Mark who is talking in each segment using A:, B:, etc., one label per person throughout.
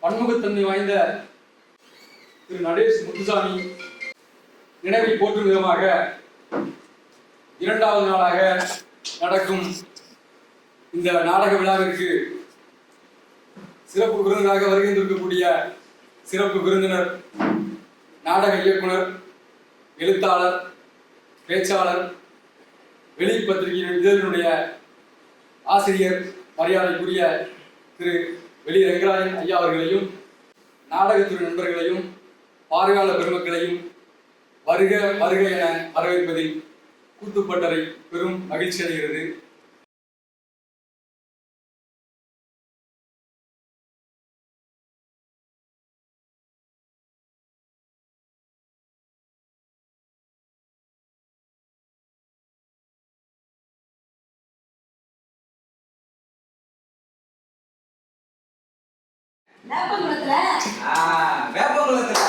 A: பன்முகத்தன்மை வாய்ந்த திரு நடேஷ் முத்துசாமி நினைவை போற்றும் விதமாக இரண்டாவது நாளாக நடக்கும் இந்த நாடக விழாவிற்கு சிறப்பு விருந்தினராக வருகின்றிருக்கக்கூடிய சிறப்பு விருந்தினர் நாடக இயக்குனர், எழுத்தாளர், பேச்சாளர், வெளி பத்திரிகையின் இதழினுடைய ஆசிரியர், மரியாதைக்குரிய திரு வெளி ரங்கராஜன் ஐயா அவர்களையும், நாடகத்துறை நண்பர்களையும், பார்வையாளர் பெருமக்களையும் வருக வருக என வரவேற்பதில் கூத்துப்பட்டறை பெரும் மகிழ்ச்சி அடைகிறது.
B: வேப்பங்குளத்துல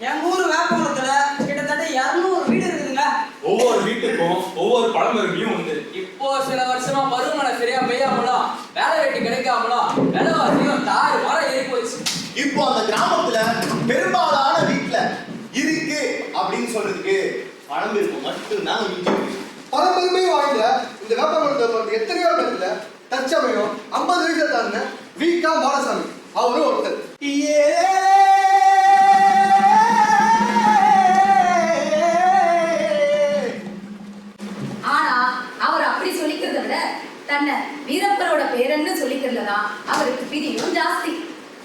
B: என் ஊர் வேப்பங்குளத்துல கிட்டத்தட்ட 200 வீடு இருக்குதுங்க.
A: ஒவ்வொரு வீட்டுக்கும் ஒவ்வொரு பழமருமையும் உண்டு.
B: இப்போ சில வருஷமா பருவமழை சரியா பெய்யாமலும் வேலை வெட்டி கிடைக்காமலும் விலைவாசியும் தாறு மரம் ஏறி போச்சு.
C: இப்போ அந்த கிராமத்துல பெரும்பாலான வீட்டுல இருக்கு அப்படின்னு சொல்றதுக்கு பணம் இருக்கும் மட்டும்தான்.
D: பரம்பெருமை வாய்ந்த இந்த வேப்பங்குளத்துல எத்தனையோ இடத்துல தற்சமயம் 50 வயசுல தானே வீக்கா மாடசாமி அவரும் ஒருத்தர்.
E: ஆனா அவர் அப்படி சொல்லிக்கிறத விட தன்னை வீரப்பரோட பேரன்னு சொல்லிக்கிறதுலதான் அவருக்கு பிரியம் ஜாஸ்தி.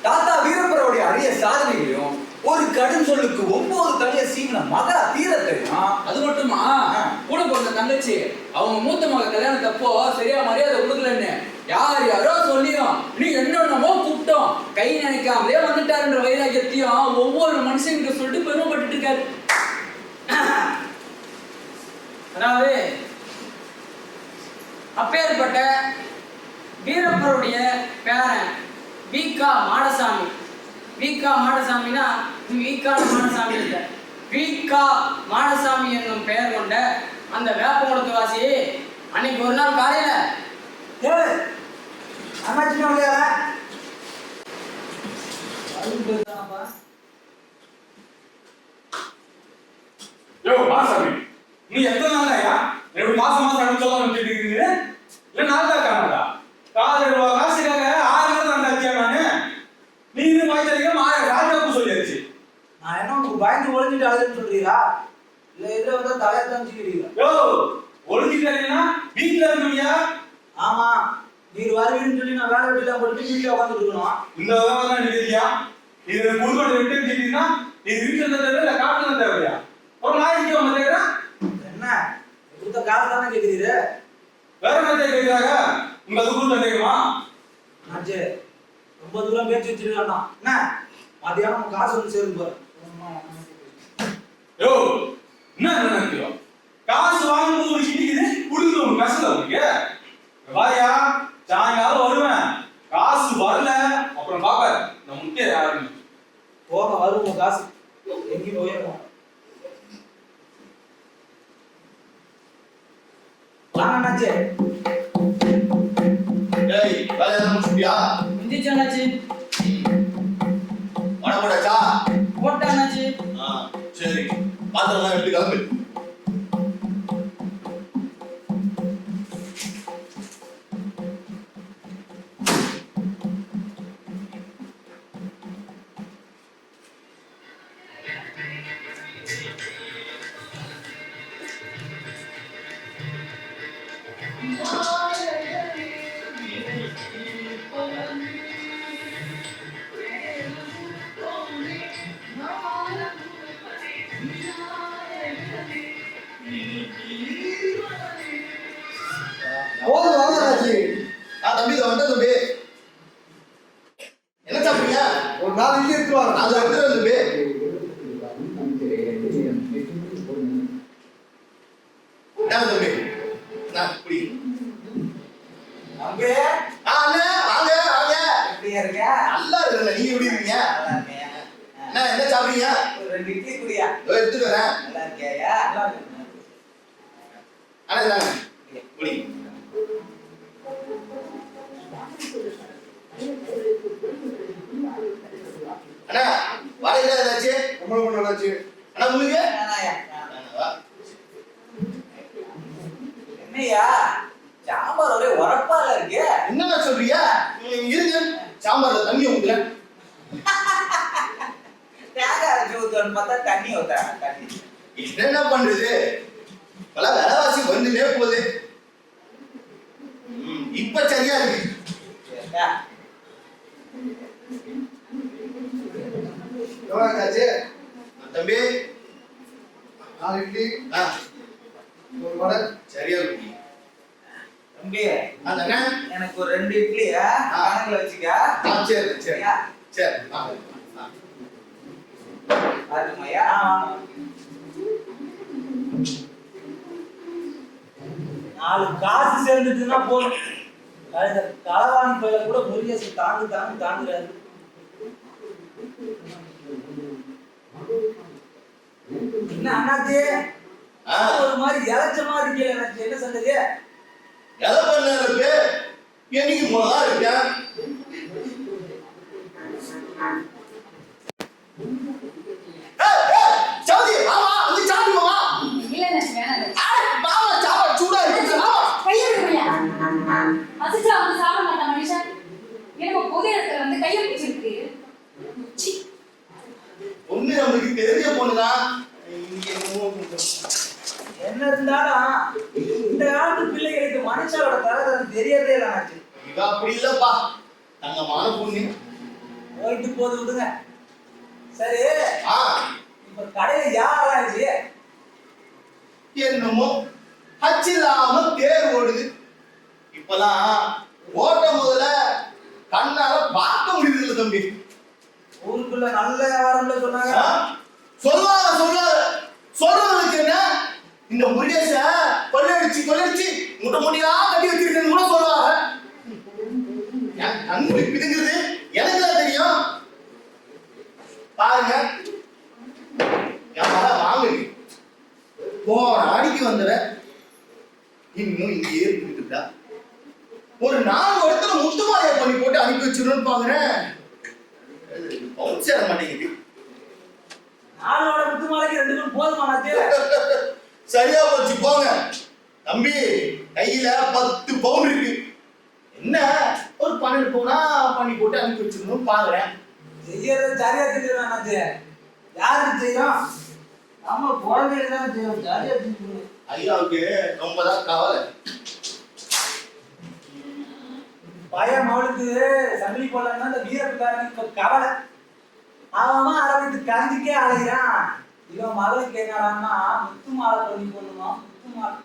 B: தாத்தா வீரப்பரோடைய அரிய சாதனைகளையும் ஒரு கடும் சொல்லுக்கு 9 தனிய சீமன மகா தீரத்தையும். அது மட்டுமா, கூட பிறந்த தங்கச்சி அவங்க மூத்த மக கல்யாணத்தப்போ சரியா மரியாதை கொடுக்கலன்னு யார் யாரோ சொல்லியும் நீ என்னென்னமோ கூப்பிட்டோம் கை நினைக்காமலே வந்துட்டாருன்ற வைராக்கியத்தையும் ஒவ்வொரு மனுஷங்கிட்ட சொல்லிட்டு பெருமைப்பட்டு இருக்காரு. அதாவது அப்பேற்பட்ட வீரப்பருடைய பேரன் வீக்கா மாடசாமி. வீக்கா மாடசாமினா வீக்கான மாடசாமி இல்லை, வீக்கா மாடசாமி என்னும் பெயர் கொண்ட அந்த வேப்பங்குளத்து வாசி அன்னைக்கு ஒரு நாள் காலையில
A: நீ எத்தனை நாளையா மாசம் அனுப்பிச்சோம் இருக்கீங்க? இல்ல நாள் தான் காணாதா? காசுக்காக 6 நாள் தாண்டாச்சியா நானு? நீ இது பயத்தறிக்க ராஜாவுக்கு சொல்லியாச்சு.
B: நான் என்ன உங்களுக்கு பயந்து ஒளிஞ்சிட்டு அழுதுன்னு சொல்றீங்களா? இல்ல இதுல வந்து தலையை தம்பிக்கிறீங்களா?
A: யோ, ஒளிஞ்சிட்டீங்கன்னா வீட்டுல இருக்கணும்யா.
B: ஆமா, நீர் வருவீன்னு சொல்லி நான் வேலை வெட்டிலாம் போட்டு வீட்டுல உட்காந்துட்டு இருக்கணும்.
A: இந்த விதமா தான் நினைக்கிறியா? இது புதுக்கோட்டை விட்டு கேட்டீங்கன்னா இது வீட்டுல தேவை இல்ல காட்டுல தேவையா? ஒரு நாளைக்கு வந்து கேட்கறேன்
B: என்ன கொடுத்த காசு தானே கேட்குறீரு?
A: வேற என்ன கேட்கிறாங்க? உங்க அதுக்குள்ள கேட்குமா?
B: ஆச்சு, ரொம்ப தூரம் பேச்சு வச்சிருக்காண்டா. என்ன மதியானம் காசு வந்து சேரும் பாரு.
A: யோ, என்ன நினைக்கிறோம்? காசு வாங்கும்போது ஒரு கிட்டிக்குது கொடுக்குறது உங்க கஷ்டம் உங்களுக்கு. வாயா, சாயங்காலம் வருவேன். காசு வரல அப்புறம் பாப்ப நான் முக்கிய யாரு
B: போக வருவோம். காசு எங்கேயும் போயிருவோம். வாங்கண்ணாச்சு.
C: டேய், வேலை முடிச்சிட்டியா?
B: முடிஞ்சிச்சாண்ணாச்சு.
C: பணம் போட்டாச்சா?
B: போட்டாண்ணாச்சு.
C: சரி, பாத்திரம்லாம் எடுத்து கிளம்பு. தம்பி தம்பி என்ன சாப்பிடுங்க?
D: ஒரு 4 இட்லி எடுத்துவாங்க.
C: அது எடுத்துட்டு தம்பி. தம்பி நான் குடி.
B: அங்கே
C: அண்ணே வாங்க வாங்க.
B: எப்படியா இருக்க?
C: நல்லா இருக்கல. நீங்க எப்படி இருக்கீங்க?
B: நல்லா இருக்கேன்.
C: என்ன சாப்பிடுறீங்க?
B: ஒரு 2 இட்லி குடியா.
C: எடுத்துட்டு வரேன்.
B: நல்லா இருக்கியா? நல்லா இருக்கேன்.
C: அண்ணே குடி. அண்ணா வாழையில ஏதாச்சு
D: ரொம்ப நல்லாச்சு.
C: அண்ணா உங்களுக்கு
B: வேணாயா.
C: வேணாவா?
B: என்னய்யா சாம்பார் ஒரே உரப்பால இருக்கு.
C: என்னண்ணா சொல்றீங்க? இருங்க சாம்பார்ல தண்ணி ஊத்துறேன்.
B: தேங்காய் அரைச்சி ஊத்துன்னு பார்த்தா தண்ணி ஊத்துறாங்க. தண்ணி
C: என்ன பண்றது? இப்பெல்லாம் விலைவாசி வந்துட்டே போகுது. இப்ப சரியா இருக்கு.
B: ஏண்டா,
D: எவ்வளவு ஆச்சு?
C: தம்பி
D: 4 இட்லி,
C: ஆ,
D: 1 வடை.
C: சரியா இருக்கு.
B: தம்பி
C: அண்ணா
B: எனக்கு ஒரு 2 இட்லி கணக்குல வச்சுக்க.
C: சரி சரி
B: சரியா?
C: சரி.
B: அதுமையா
F: 4 காசு சேர்ந்துட்டுன்னா போதும். அந்த களவாணி பையில கூட முருகேசு தாங்குறாரு. என்ன அண்ணாச்சி ஒரு மாதிரி இழைச்ச மாதிரி இருக்கே. எனக்கு என்ன சங்கதி?
C: எதை பண்ண என்னைக்கு போனதா இருக்கேன். சவுதி ஆமா வந்து சாப்பிடுவோமா?
E: இல்ல வேணாம்.
C: மாமா சாப்பாடு சூடா இருக்கு. மாமா
E: கையெழுத்துறியா? அசிச்சா வந்து சாப்பிட மாட்டான் மனுஷன். எனக்கு பொது இடத்துல வந்து கையை பிடிச்சிருக்கு. சி.
C: ஒண்ணு நம்மளுக்கு தெரிஞ்ச பொண்ணுதான்.
F: என்ன இருந்தாலும் இந்த காலத்து பிள்ளைகளுக்கு மனுஷனோட தரதரம் தெரியறதே இல்லை அண்ணாச்சி.
C: இது அப்படி இல்லப்பா. தங்கமான பொண்ணு.
F: போயிட்டு போது விடுங்க. சரி
C: ஆ
F: இப்ப கடையில யாராச்சு
C: என்னமோ ஹச்சில்லாம தேர் ஓடுது. இப்பெல்லாம் ஓட்ட முதல்ல கண்ணால பார்க்க முடியுது இல்ல தம்பி.
F: ஊருக்குள்ள நல்ல வியாபாரம்ல சொன்னாங்க.
C: சொல்லுவாங்க சொல்றதுக்கு என்ன? இந்த முருகேச கொள்ளடிச்சு முட்டை முடியா கட்டி வச்சிருக்கேன்னு கூட சொல்லுவாங்க. கண்ணு பிதுங்குது. எனக்கு தான் தெரியும். பாருங்க என் மகன் வாங்குது. போன அடிக்கு வந்தவ இன்னும் இங்கேயே இருந்துட்டா. ஒரு 4 இடத்துல முத்துமாலையை பண்ணி போட்டு அனுப்பி வச்சிடணும்னு பாக்குறேன். சேர மாட்டேங்குது.
F: நாளோட முத்து மாலைக்கு 2 பேரும் போதுமானாச்சு.
C: சரியா போச்சு போங்க. தம்பி கையில 10 பவுன் இருக்கு. என்ன ஒரு 12 பவுனா பண்ணி போட்டு அனுப்பி வச்சிடணும்னு பாக்குறேன்.
F: செய்யறது சரியா செஞ்சிருவாங்க. யாருக்கு செய்யும்? நம்ம குழந்தைகள் தான் செய்யும். சரியா செஞ்சு
C: ஐயாவுக்கு ரொம்ப தான் கவலை.
F: பையன் அவளுக்கு சங்கிலி போடலன்னா இந்த வீரத்துக்காரனுக்கு இப்ப கவலை. அவன் அரவித்து கஞ்சிக்கே அலைகிறான். இவன் மகளுக்கு என்னடான்னா முத்து மாலை பண்ணி போடணுமா? முத்து மாலை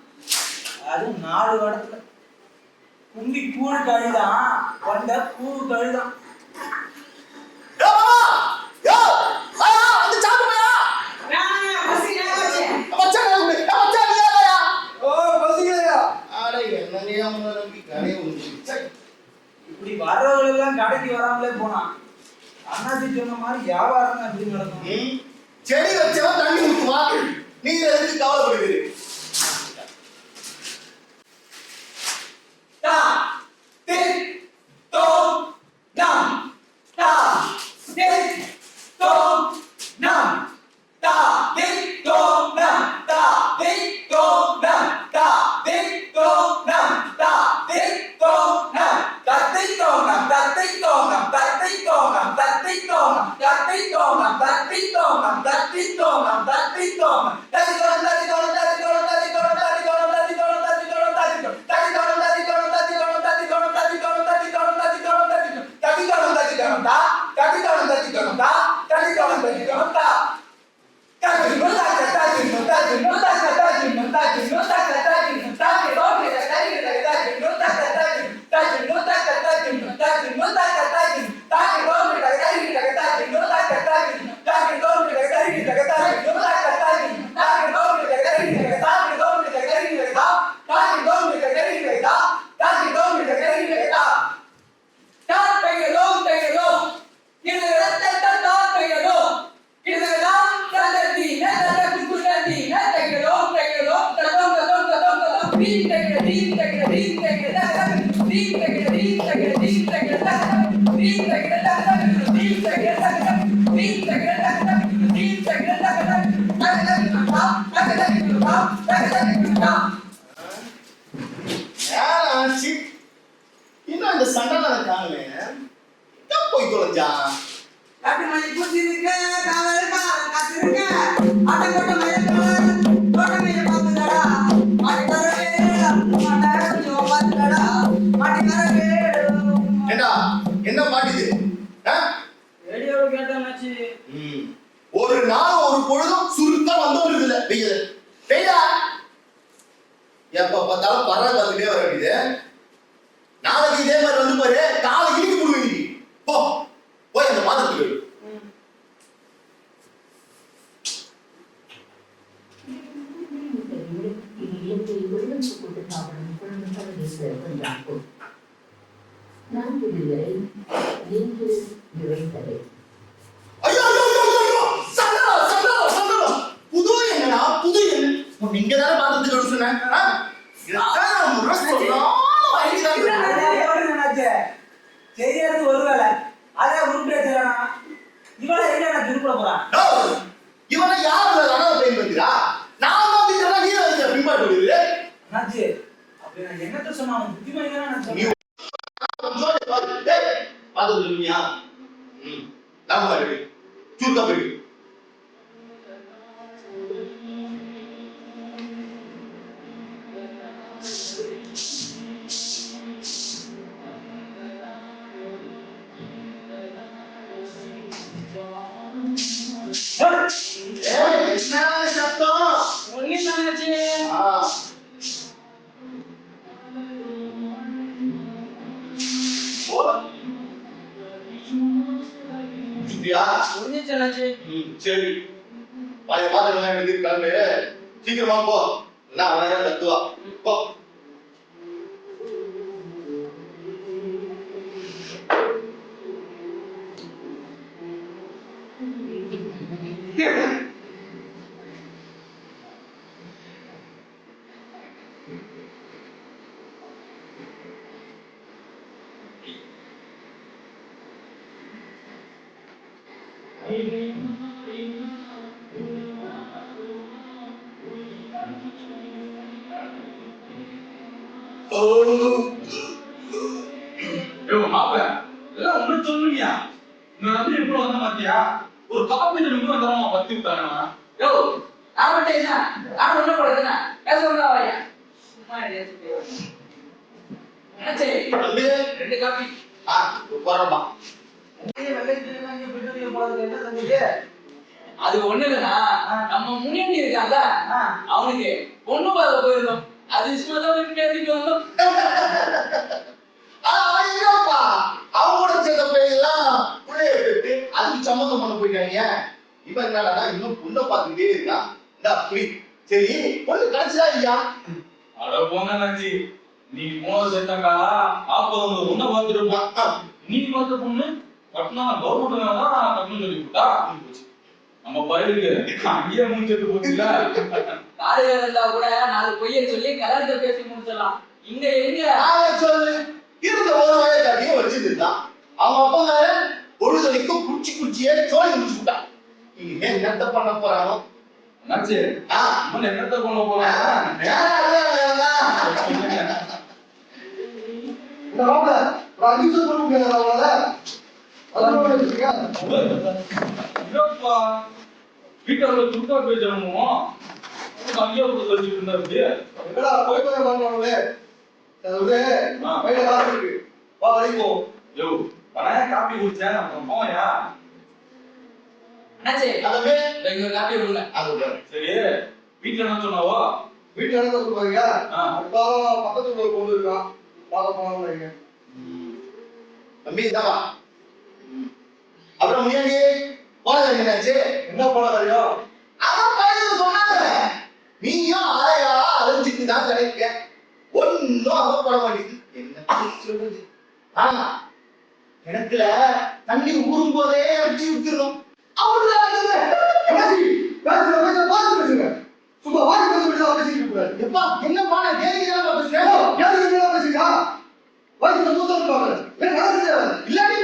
F: அதுவும் 4 இடத்துல கும்பி கூழ் கழுதான் கொண்ட கூழ் கழுதான். இப்படி வர்றவங்களெல்லாம் கடைக்கு வராமலே போனான். அண்ணாச்சி சொன்ன மாதிரி வியாபாரம் தான் எப்படி நடக்கும்?
C: செடி வச்சவன் தண்ணி ஊத்துவா. நீங்க எதுக்கு கவலைப்படுவீங்க?
B: இது
C: மச்சான்.
B: காட்டு மணி பூச்சிருக்க காவல் காத்திருக்க ஆட்டங்கோட்ட மயக்கவர் தோட்டமைய பார்த்துடா மாட்டிக்காரே மாட்டார கொஞ்சம் பார்த்துடா மாட்டிக்காரே.
C: ஏண்டா என்ன பாட்டுது?
F: ரேடியோல கேட்டாச்சு.
C: ஒரு நாள் ஒரு பொழுதும் சுருக்கா வந்தோம் இல்ல வெயில். வெயிலா எப்ப பார்த்தாலும் பறவை பார்த்துட்டே வர வேண்டியது. நாளைக்கு இதே மாதிரி வந்து பாரு, காலை இழுக்கு போடுவீங்க. போ போய் அந்த பாத்திரத்துக்கு ஐயோ ஐயோ ஐயோ ஐயோ சந்தனம் சந்தனம் சந்தனம் புது என்னடா புது என்ன நீங்க தானே பாத்திரத்துக்கு சொன்னேன். இதான் முறை சொல்லலாம்
F: செய்யறது ஒரு வேலை அதே உருப்படியா செய்யலாம். இவளை எங்க நான் திருப்பட போறான்.
C: இவனை யாரு அனாதை பெயின் பத்திரா? நான் வந்து நீ வந்து பின்பாட்டு விடுது.
F: அண்ணாச்சி அப்படி நான் என்னத்த சொன்னா புத்திமதியா நான் சொன்னேன்.
C: பாத்து சொல்லுவியா? நம்ம சுருக்கா போயிடு. என்ன சத்தம்? சரி பழைய பாத்திரம் எடுத்து கிளம்பு. சீக்கிரமா போ. நான் வேற தத்துவா போ.
A: மாப்பிள்ள எல்லாம் ஒண்ணு சொல்லுவியா? இன்னொரு வந்து எப்படி வந்த மாத்தியா? ஒரு காப்பி நிமிடம் தரமா பத்தி விட்டானா?
B: யோ நான் மட்டும் என்ன நான் ஒண்ணு போடுறதுனா பேச வந்தா வாயா சும்மா அண்ணாச்சி ரெண்டு காப்பி
C: போறப்பா.
B: அது ஒண்ணு இல்லைன்னா நம்ம முன்னாடி இருக்காங்க அவனுக்கு பொண்ணு பார்க்க போயிருந்தோம். அது விஷயமா தான் பேசிட்டு வந்தோம்.
C: அவங்களோட சேர்ந்த பையெல்லாம் பிள்ளைய பெற்று அதுக்கு சம்மந்தம் பண்ண போயிட்டாங்க. இவன் என்னடா இன்னும் பொண்ணை பார்த்துக்கிட்டே இருக்கான். அப்படி சரி பொண்ணு கிடைச்சதா இல்லையா?
A: அட போங்க நஞ்சி, நீ போனது சேர்த்தாக்கா 40 பொண்ணை பார்த்துருப்பான். நீ பார்த்த பொண்ணு கட்டினா கவர்மெண்ட் தான் கட்டணும் சொல்லி விட்டா நம்ம பயிலுக்கு அங்கேயே முடிஞ்சது போச்சுல.
B: காலையில இருந்தா கூட 4 பொய்யை சொல்லி கல்யாணத்தை பேசி முடிச்சிடலாம். இங்க எங்க
C: சொல்லு இருந்த ஒரு வயதை காட்டியே வச்சுட்டு இருந்தான். அவன் அப்பா பொழுதனைக்கும் குச்சி குச்சியே சோழி முடிச்சு விட்டான். இனிமே என்னத்த பண்ண போறானோ?
A: நச்சு என்னத்த பண்ண போறான்?
D: இந்த மாப்பிள்ள ஒரு 5 நிமிஷம் பண்ண முடியாது அவங்களால. அதனால
A: இல்லப்பா வீட்டுல துட்டா பேசணுமோ அங்கேயே வச்சுட்டு இருந்தாரு.
D: எங்கடா போய் போய் வாங்குவாங்களே. அதாவது வயல காசு இருக்கு வா வரைக்கும்.
A: யோ பணம் காப்பி குடிச்சேன் அப்புறம் போயா.
B: அண்ணாச்சி
C: அதுவே
B: இங்க ஒரு காப்பி கொடுங்க.
C: அது
A: சரி வீட்டுல என்ன சொன்னாவோ?
D: வீட்டுல என்ன சொல்லுவாங்க? அடுத்தாலும் பக்கத்துல ஒரு பொண்ணு இருக்கான் பார்க்க போனாங்க.
C: தம்பி இதாவா அப்புறம் முன்னாடி போனது என்னாச்சு?
D: என்ன பண்ண தெரியும்?
C: அவன் பையன் சொன்னாங்க நீயும் ஆயா அலைஞ்சிட்டு தான் கிடைக்க ஒன்னும் அவன் பட மாட்டேங்குது. என்ன சொல்றது? ஆமா கிணத்துல தண்ணி ஊறும் போதே அடிச்சு விட்டுறோம்.
D: சும்மா வாங்கி பேசிட்டு இருக்காரு.
C: எப்பா என்னப்பா நான் கேட்கிறேன் பேசுறேன்.
D: பேசிட்டா வயசுல மூத்தம் பாக்குறேன். இல்லாட்டி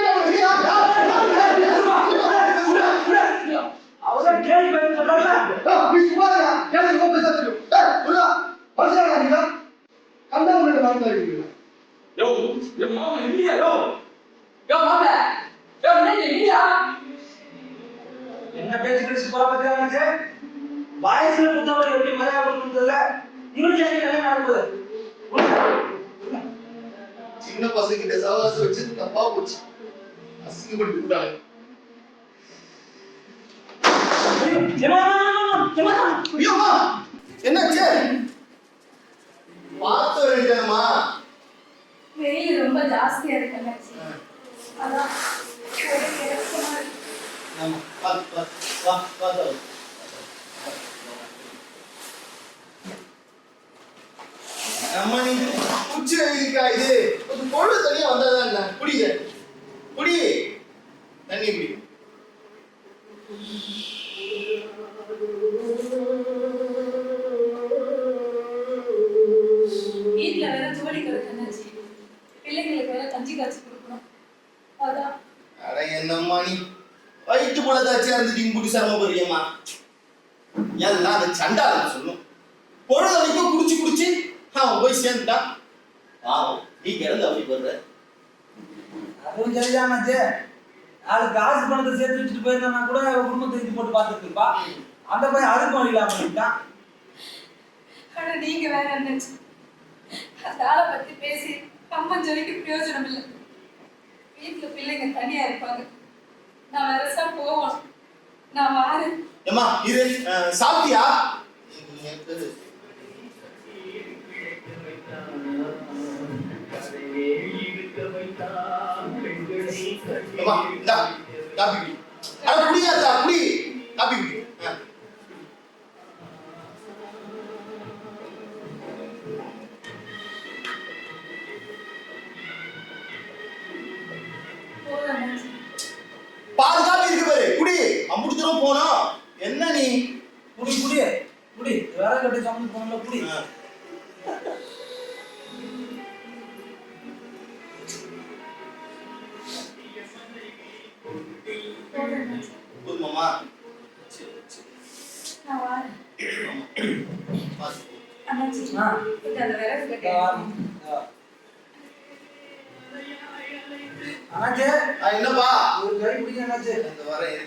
F: அவதான் கேள்வி பதில் சொல்றாங்க.
A: யோ மாமா இல்லையா? யோ
B: யோ மாப்பிள்ள யோ முன்னாடி
F: என்ன பேச்சு பேசி போற பத்தியா வயசுல புத்தவரை எப்படி மரியாதை கொடுத்ததுல இவனுக்கு எப்படி கல்யாணம் நடக்குது
C: சின்ன பசங்க கிட்ட சவாசம் வச்சு தப்பா போச்சு அசிங்கப்பட்டு விட்டாங்க ஐயோமா என்னாச்சு பார்த்து வேண்டியதுமா
E: வெயில் ரொம்ப ஜாஸ்தியா இருக்கு அண்ணாச்சி. அதான் ஒரே இறக்கமா இருக்கு.
C: ஆமா பார்த்து அம்மா நீ உச்சி இருக்கா இது ஒரு பொருள் தனியா வந்தாதான் என்ன குடிங்க குடி தண்ணி குடி
E: வீட்டுல வேற ஜோலி கிடக்கு அண்ணாச்சி. பிள்ளைங்களுக்கு வேற கஞ்சி காய்ச்சி கொடுக்கணும். அதான்
C: அட என்னம்மா நீ வயிற்று போலதாச்சும் இருந்துட்டு குடி சிரமப்படுறியம்மா எல்லாம் அந்த சண்டாளன் சொல்லும் பொழுது வரைக்கும் குடிச்சு அவன் போய் சேர்ந்துட்டான் பாவம் நீ கிடந்து அப்படி போடுற
F: அதுவும் சரிதான் அண்ணாச்சி. நாலு காசு பணத்தை சேர்த்து வச்சுட்டு போயிருந்தா கூட குடும்பத்தை இது போட்டு பார்த்துட்டு இருப்பா. அந்த பையன் அதுக்கும் இல்லாம பண்ணிட்டான்.
E: ஆனா நீங்க வேற அண்ணாச்சி. அந்த ஆளை பத்தி பேசி அம்மன் சொல்லிக்கு பிரயோஜனம் இல்லை. வீட்டுல பிள்ளைங்க தனியா இருப்பாங்க. நான் வரசா போவோம். நான் வாரேன்.
C: ஏம்மா இரு சாப்பிட்டியா ஏம்மா இந்தா காபி குடி அட குடியாதா குடி காபி குடி
E: போதும் அண்ணாச்சி.
C: பால் காபி இருக்கு பாரு குடி அம்புட்டு தூரம் போனோம் என்ன நீ
F: குடி குடி குடி வேற கட்டி சமைச்சு போனல குடி.
E: போதும் அண்ணாச்சி.
C: போதுமாமா
E: நான் வாரேன். அண்ணாச்சி
F: ஆ.
E: இது அந்த விறகு கட்டை.
F: அண்ணாச்சி
C: என்னப்பா
F: ஒரு கை பிடிக்க அண்ணாச்சி.
C: அந்த வரேன்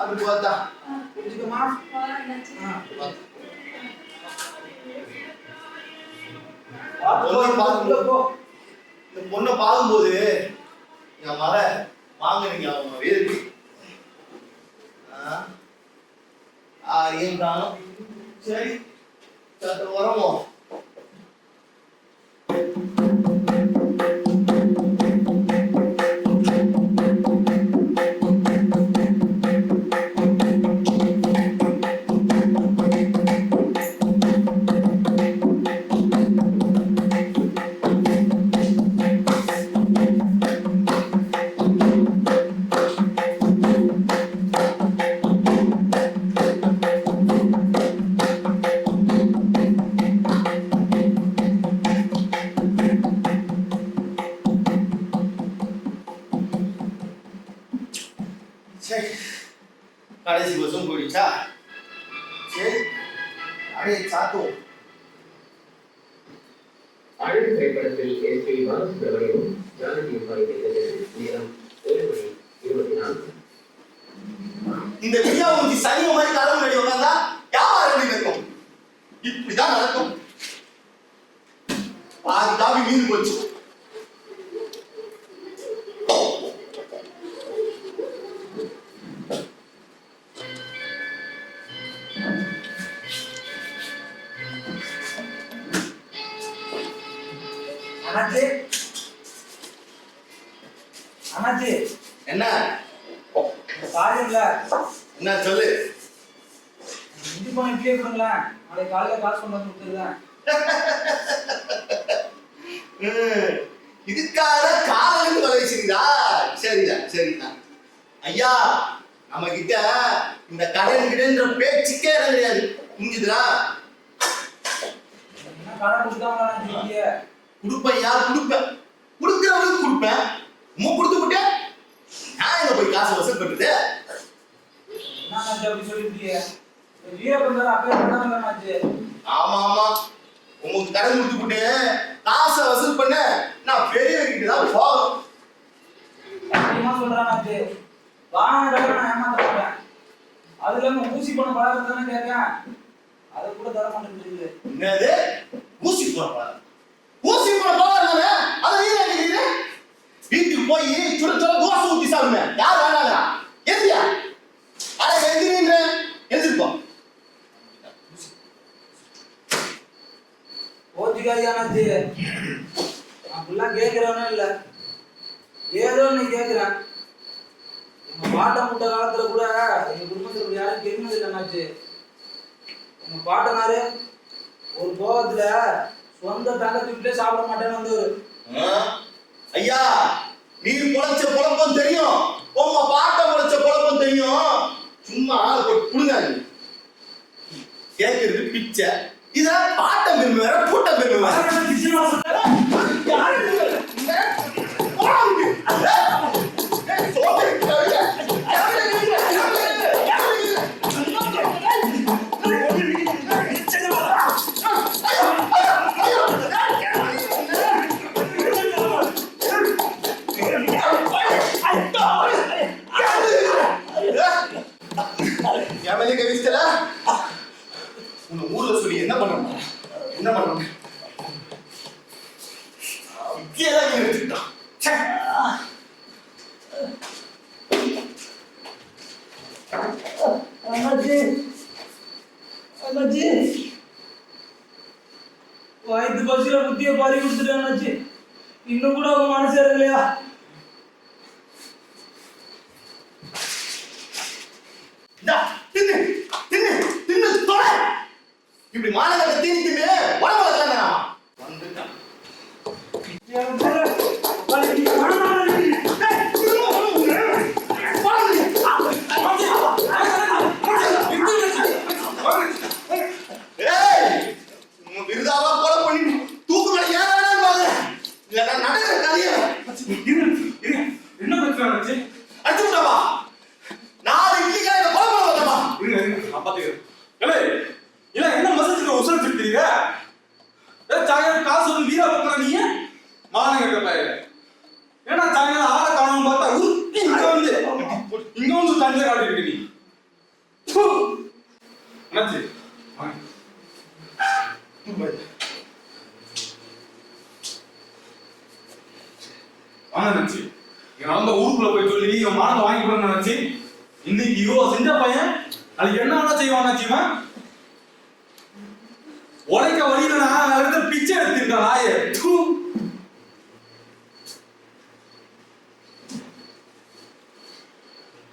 C: அது பார்த்தா
F: புரிஞ்சுக்கமா?
E: வாரேன் அண்ணாச்சி.
C: இந்த பொண்ணை பார்க்கும்போது என் மக வாங்கினீங்க அவங்க வேறு ஏன் காணும் சரி சற்று உரமோ சரி கடைசி பஸ்ஸும் போயிடுச்சா சரி அடே சாத்துவோம்
G: அழகு திரைப்படத்தில் எஸ்.பி. பாலசுப்ரமணியமும் ஜானகியும் பாடியிருக்கிறது. நேரம் 7:24.
C: இந்த வியா ஊஞ்சி சனிய மாதிரி கதவு முன்னாடி உட்கார்ந்தா யார் எப்படி இருக்கும் இப்படிதான் நடக்கும் பாதி காபி மீந்து போச்சு
F: அண்ணாச்சி அண்ணாச்சி
C: என்ன
F: பாருங்கள
C: என்ன சொல்லு
F: இந்தி போன இப்படியே கொடுங்களேன். நாளைக்கு காலையில காசு கொண்டு வந்து கொடுத்துருவேன்.
C: இதுக்காக காலையில வளைச்சிருந்தா சரிதான் சரிதான் ஐயா நம்ம கிட்ட இந்த கடன் கிடன்ற பேச்சுக்கே இடம் கிடையாது புரிஞ்சுதுடா
F: என்ன கடன் கொடுத்தாங்களா?
C: கொடுப்பேன் யார் கொடுப்பேன் கொடுக்கிறவங்களுக்கு கொடுப்பேன் உங்க கொடுத்து விட்டேன் நான் எங்க போய் காசு வசூல் பண்ணுறது
F: என்ன அப்படி சொல்லிட்டு வீரப்பன் அப்பயே பண்ணாச்சு.
C: ஆமா ஆமா உங்களுக்கு கடன் கொடுத்து விட்டு காசை வசூல் பண்ண நான் பெரியவர்கிட்ட தான் போகணும்.
F: அதிகமா சொல்றானாச்சு வாங்கினதாக நான் ஏமாத்த மாட்டேன். அது இல்லாம ஊசி பணம் பழகிறது தானே கேட்கேன், அதை கூட தர மாட்டேங்குது.
C: என்னது ஊசி போட ஊசி போட போறாங்க, அதை நீ நினைக்கிறீங்க? வீட்டுக்கு போய் சுட சுட தோசை ஊத்தி சாப்பிடுங்க. யார் வேணாங்க எந்தியா? அட எந்திரின்ற எந்திருப்போம்.
F: ஓச்சிக்காயானாச்சு அப்படிலாம் கேட்கிறவனே இல்லை, ஏதோ நீ கேட்கிறேன். எங்க பாட்டை முட்டை காலத்துல கூட எங்க குடும்பத்துல யாரும் தெரிஞ்சது இல்லைனாச்சு. எங்க பாட்டனாரு ஒரு கோவத்துல சொந்த தங்கச்சி வீட்டிலே சாப்பிட மாட்டேன்னு வந்தவர்.
C: ஐயா நீ பொழைச்ச பொழப்பம் தெரியும், உங்க பாட்ட பொழைச்ச பொழப்பம் தெரியும். சும்மா கொடுங்க கேட்கறது பிச்சை. இத பாட்ட பெருமை வேற கூட்ட பெருமை வேற. உன்னை ஊர்ல சொல்லி என்ன பண்ணணும் என்ன பண்ணணும் எடுத்துக்கிட்டான்.
F: வாய்த்து பசியில புத்திய பாரி கொடுத்துட்டாச்சு, இன்னும் கூட அவங்க மனசு இல்லையா?
C: இப்படி மாநகர தீனி தின்னு உடம்பு வந்துட்டான். விருதாவா கொலை பண்ணி தூக்கு மேல ஏறானு இல்ல நடக்கிற கதைய
A: என்ன பிரச்சனை ஆச்சு?
C: அடிச்சு விட்டாவா? 4 இட்லி காயில கொலை பண்ண வந்தமா?
A: நான் பாத்துக்கிறேன். ஏலே இல்ல என்ன மெசேஜ்க்கு உசர திட்டுறீங்க? சாயங்காலம் காசு வந்து வீரா போக்குற நீ மானம் கட்ட பையல. ஏன்னா சாயங்காலம் ஆளை காணோம்னு பார்த்தா இங்க வந்து தஞ்சை காட்டி இருக்கு நீ. என்னாச்சு? வாங்க நினைச்சு நடந்த ஊருக்குள்ள போய் சொல்லி இவன் மானத்தை வாங்கி கொடுன்னு நினைச்சு இன்னைக்கு இவ்வளோ செஞ்ச பையன் அதுக்கு என்ன வேணா செய்வான் நினைச்சுவன். உழைக்க வழியில நான் எடுத்து பிச்சை எடுத்திருக்கேன் நாயே.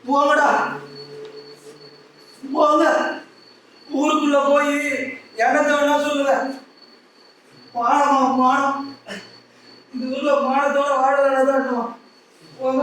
F: போங்கடா போங்க, ஊருக்குள்ள போய் இடத்த வேணா சொல்லுங்க. மானமா மானம், இந்த ஊர்ல மானத்தோட வாழ வேணாதான் போங்க.